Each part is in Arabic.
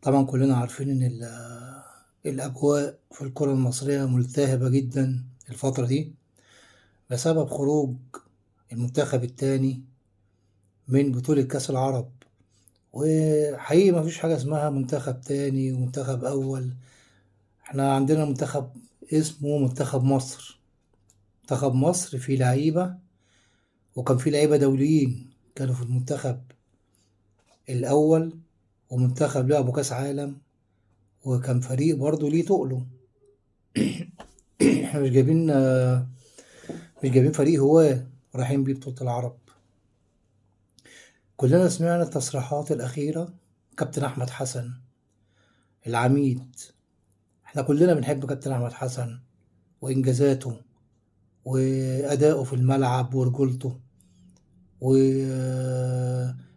طبعا كلنا عارفين إن الأجواء في الكرة المصرية ملتهبة جدا الفترة دي بسبب خروج المنتخب التاني من بطولة كأس العرب. وحقيقي مفيش حاجة اسمها منتخب تاني ومنتخب أول. احنا عندنا منتخب اسمه منتخب مصر. منتخب مصر فيه لعيبة، وكان فيه لعيبة دوليين كانوا في المنتخب الأول، ومنتخب لعبوا كأس عالم، وكان فريق برضه ليه تقله. احنا مش جايبين فريق هواه رايحين بيه بطولة العرب. كلنا سمعنا التصريحات الأخيرة، كابتن أحمد حسن العميد. احنا كلنا بنحب كابتن أحمد حسن وإنجازاته وأدائه في الملعب ورجولته و...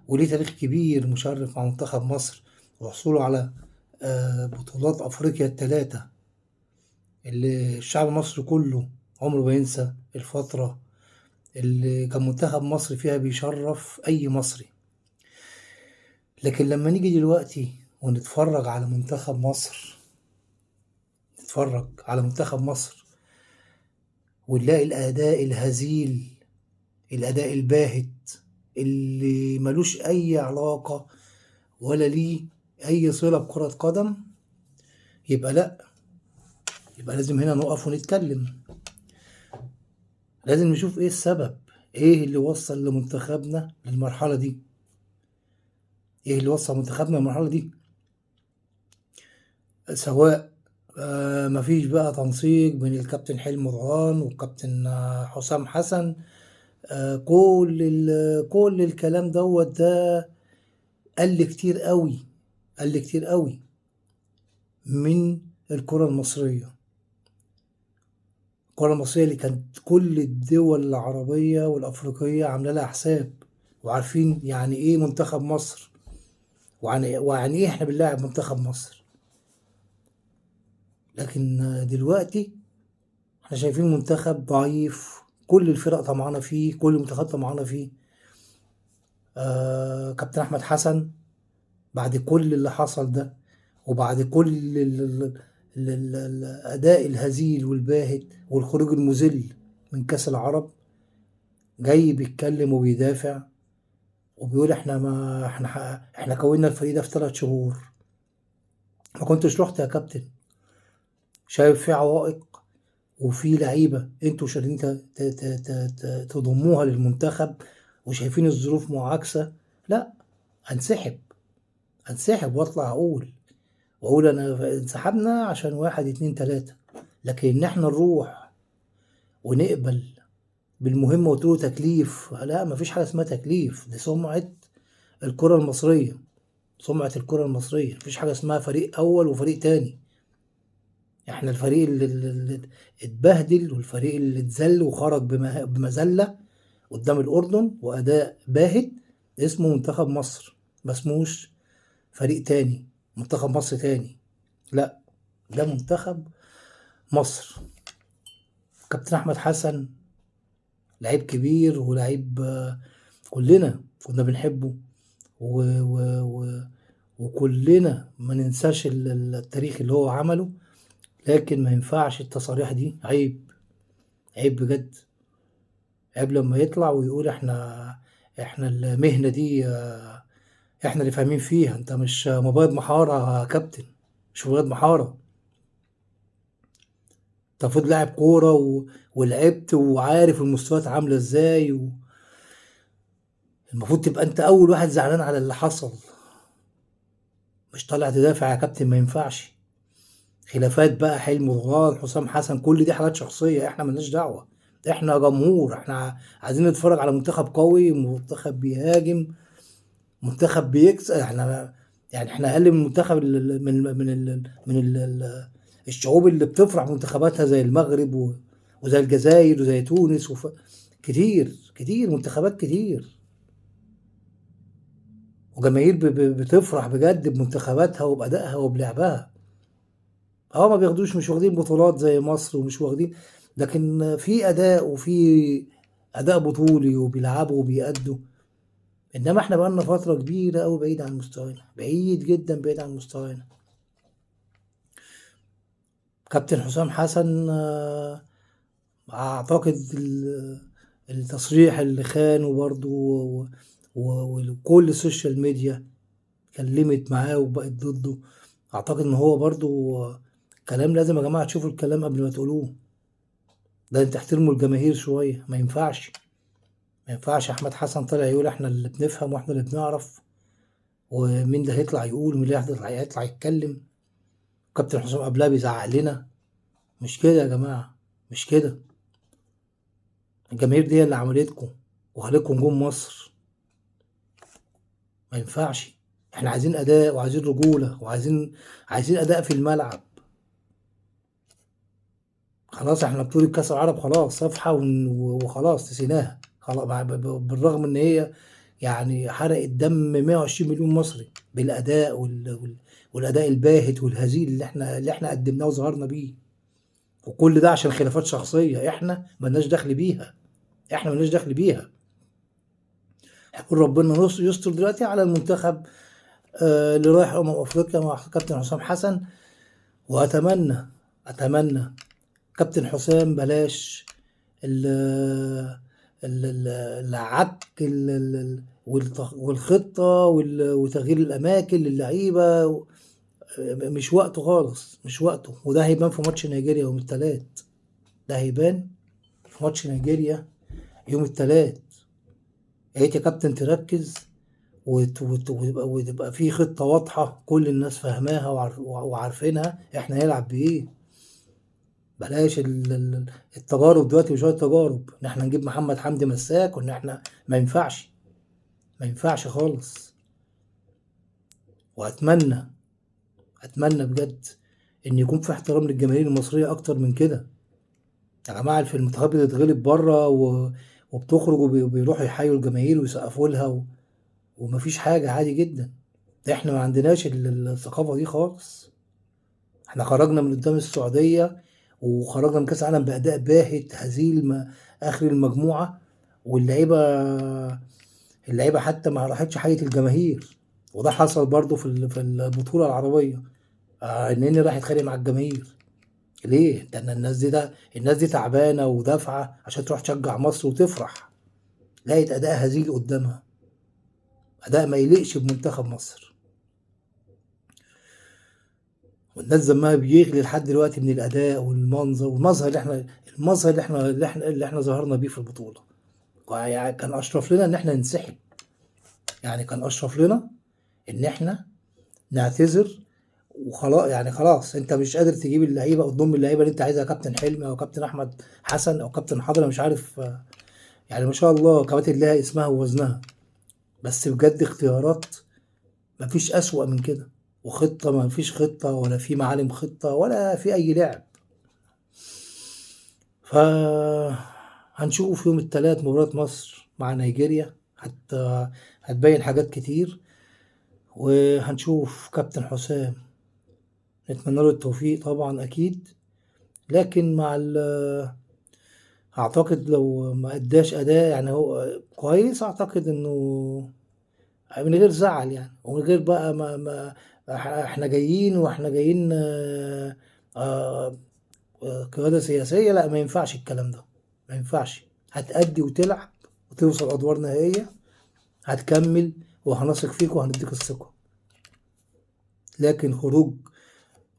وليه تاريخ كبير مشرف مع منتخب مصر، وحصوله على بطولات أفريقيا الثلاثة اللي الشعب المصري كله عمره ما ينسى الفترة اللي كان منتخب مصر فيها بيشرف أي مصري. لكن لما نيجي دلوقتي ونتفرج على منتخب مصر، نتفرج على منتخب مصر ونلاقي الأداء الهزيل، الأداء الباهت اللي ملوش أي علاقة ولا ليه أي صلة بكرة قدم، يبقى لأ، يبقى لازم هنا نقف ونتكلم. لازم نشوف إيه السبب، إيه اللي وصل لمنتخبنا للمرحلة دي، إيه اللي وصل منتخبنا للمرحلة دي. سواء مفيش بقى تنسيق بين الكابتن حلمي طولان والكابتن حسام حسن. كل الكلام ده قل كتير قوي، قل كتير قوي من الكرة المصرية. الكرة المصرية اللي كانت كل الدول العربية والأفريقية عاملة لها حساب، وعارفين يعني إيه منتخب مصر، ويعني إيه إحنا بنلاعب منتخب مصر. لكن دلوقتي احنا شايفين منتخب ضعيف، كل الفرق طمعانة فيه، كل المنتخبات طمعانة فيه. كابتن أحمد حسن بعد كل اللي حصل ده، وبعد كل الأداء الهزيل والباهت والخروج المذل من كأس العرب، جاي بيتكلم وبيدافع وبيقول احنا ما احنا كونا الفريق ده في 3 شهور. ما كنتش رحت يا كابتن؟ شايف في عوائق وفي لعيبة انتوا مش قادرين تضموها للمنتخب وشايفين الظروف معاكسة؟ لا، انسحب واطلع واقول انا انسحبنا عشان 1 2 3. لكن ان احنا نروح ونقبل بالمهمة وتقول تكليف، لا، مفيش حاجة اسمها تكليف. دي سمعة الكرة المصرية، سمعة الكرة المصرية. مفيش حاجة اسمها فريق أول وفريق تاني. احنا الفريق اللي اتبهدل والفريق اللي اتذل وخرج بمذلة قدام الأردن وأداء باهت اسمه منتخب مصر، ما اسموش فريق تاني، منتخب مصر تاني. لا، ده منتخب مصر. كابتن أحمد حسن لعيب كبير ولعيب كلنا كنا بنحبه و... و... و... وكلنا ما ننساش التاريخ اللي هو عمله. لكن ما ينفعش التصاريح دي، عيب، عيب بجد. عيب لما يطلع ويقول احنا المهنة دي احنا اللي فاهمين فيها. انت مش مبيض محارة يا كابتن، مش مبيض محارة. انت المفروض لاعب كورة ولعبت وعارف المستويات عاملة ازاي المفروض تبقى انت اول واحد زعلان على اللي حصل، مش طالع تدافع يا كابتن. ما ينفعش. خلافات بقى حلمي طولان حسام حسن كل دي حاجات شخصية، احنا ملناش دعوة. احنا جمهور، احنا عايزين نتفرج على منتخب قوي، منتخب بيهاجم، منتخب بيكسب. احنا اقل من منتخب الشعوب اللي بتفرح منتخباتها زي المغرب وزي الجزائر وزي تونس كتير كتير، منتخبات كتير، وجماهير بتفرح بجد بمنتخباتها وبأدائها وبلعبها. ما بياخدوش، مش واخدين بطولات زي مصر ومش واخدين، لكن في أداء وفي أداء بطولي وبيلعبوا وبيأدوا. انما احنا بقالنا فترة كبيرة قوي بعيد عن مستوانا، بعيد جدا بعيد عن مستوانا. كابتن حسام حسن اعتقد التصريح اللي خانه برضو وكل السوشيال ميديا اتكلمت معاه وبقت ضده. اعتقد ان هو برضو كلام لازم يا جماعة تشوفوا الكلام قبل ما تقولوه. لازم تحترموا الجماهير شوية، ما ينفعش. ما ينفعش احمد حسن طلع يقول احنا اللي بنفهم واحنا اللي بنعرف، ومين اللي هيطلع يقول ومين اللي هيطلع يتكلم. كابتن حسام قبلها بيزعق لنا. مش كده يا جماعة، مش كده. الجماهير دي اللي عملتكم وخلتكم نجوم مصر. ما ينفعش. احنا عايزين اداء وعايزين رجولة عايزين اداء في الملعب. خلاص احنا بطولة كأس العرب خلاص صفحة وخلاص نسيناها خلاص، بالرغم ان هي يعني حرقت دم 120 مليون مصري بالاداء والاداء الباهت والهزيل اللي احنا قدمناه وظهرنا بيه. وكل ده عشان خلافات شخصية احنا ملناش دخل بيها. احنا ملناش دخل بيها. يقول ربنا يستر دلوقتي على المنتخب اللي رايح افريقيا مع كابتن حسام حسن. اتمنى كابتن حسام بلاش العك والخطة وتغيير الأماكن للعيبة. مش وقته خالص، مش وقته. وده هيبان في ماتش نيجيريا يوم التلات. ده هيبان في ماتش نيجيريا يوم التلات. يا ريت يا كابتن تركز وتبقى في خطة واضحة كل الناس فاهماها وعارفينها احنا هنلعب بإيه. بلاش التجارب دلوقتي، مش وقت تجارب ان احنا نجيب محمد حمدي مساك وان احنا ما ينفعش. ما ينفعش خالص. واتمنى بجد ان يكون في احترام للجماهير المصريه اكتر من كده. يا جماعه في المنتخبات بتتغلب بره وبتخرج وبيروحوا يحيوا الجماهير ويسقفوا لها ومفيش حاجه، عادي جدا. ده احنا ما عندناش الثقافه دي خالص. احنا خرجنا من قدام السعوديه وخرجنا من كاس العالم باداء باهت هزيل اخر المجموعه. واللعيبه حتى ما راحتش حية الجماهير. وده حصل برضو في البطوله العربيه. النني راح يتخانق مع الجماهير. ليه؟ لان الناس دي تعبانه ودافعه عشان تروح تشجع مصر وتفرح. لقيت اداء هزيل قدامها، اداء ما يليقش بمنتخب مصر. والناس دمها بيغلي لحد دلوقتي من الاداء والمظهر اللي احنا ظهرنا بيه في البطوله. يعني كان اشرف لنا ان احنا ننسحب. يعني كان اشرف لنا ان احنا نعتذر وخلاص. يعني خلاص انت مش قادر تجيب اللعيبه وتضم اللعيبه اللي انت عايزها، كابتن حلمي او كابتن احمد حسن او كابتن حضرة مش عارف. يعني ما شاء الله كباتن لها اسمها ووزنها. بس بجد اختيارات مفيش اسوأ من كده. وخطه مفيش خطه ولا في معالم خطه ولا في اي لعب. ف هنشوف يوم الثلاث مباراة مصر مع نيجيريا هتبين حاجات كتير. وهنشوف كابتن حسام نتمنى له التوفيق طبعا اكيد. لكن اعتقد لو ما اداش اداء يعني هو كويس، اعتقد انه من غير زعل يعني ومن غير بقى ما احنا جايين آه، قيادة سياسية. لا، ما ينفعش الكلام ده. ما ينفعش. هتأدي وتلعب وتوصل ادوار نهائية، هتكمل وهنثق فيك وهنديك الثقة. لكن خروج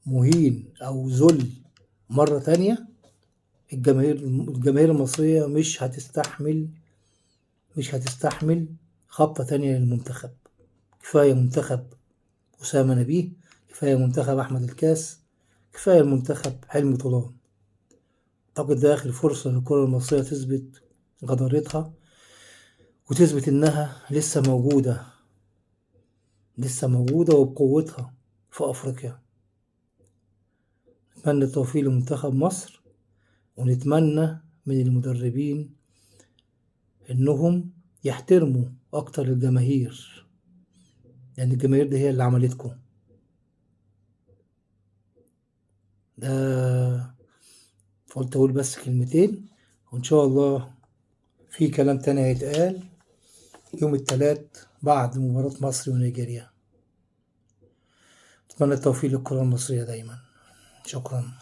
مهين او ذل مرة تانية، الجماهير المصرية مش هتستحمل خبطة تانية للمنتخب. كفاية منتخب أسامة نبيه، كفاية منتخب أحمد الكاس، كفاية المنتخب حلمي طولان. أعتقد ده آخر فرصة للكرة المصرية تثبت جدارتها وتثبت إنها لسه موجودة وبقوتها في أفريقيا. نتمنى التوفيق لمنتخب مصر، ونتمنى من المدربين إنهم يحترموا أكتر الجماهير، لأن الجماهير دي هي اللي عملتكم. ده قلت أقول بس كلمتين، وإن شاء الله في كلام تاني هيتقال يوم التلات بعد مباراة مصر ونيجيريا. أتمنى التوفيق للكرة المصرية دايما. شكرا.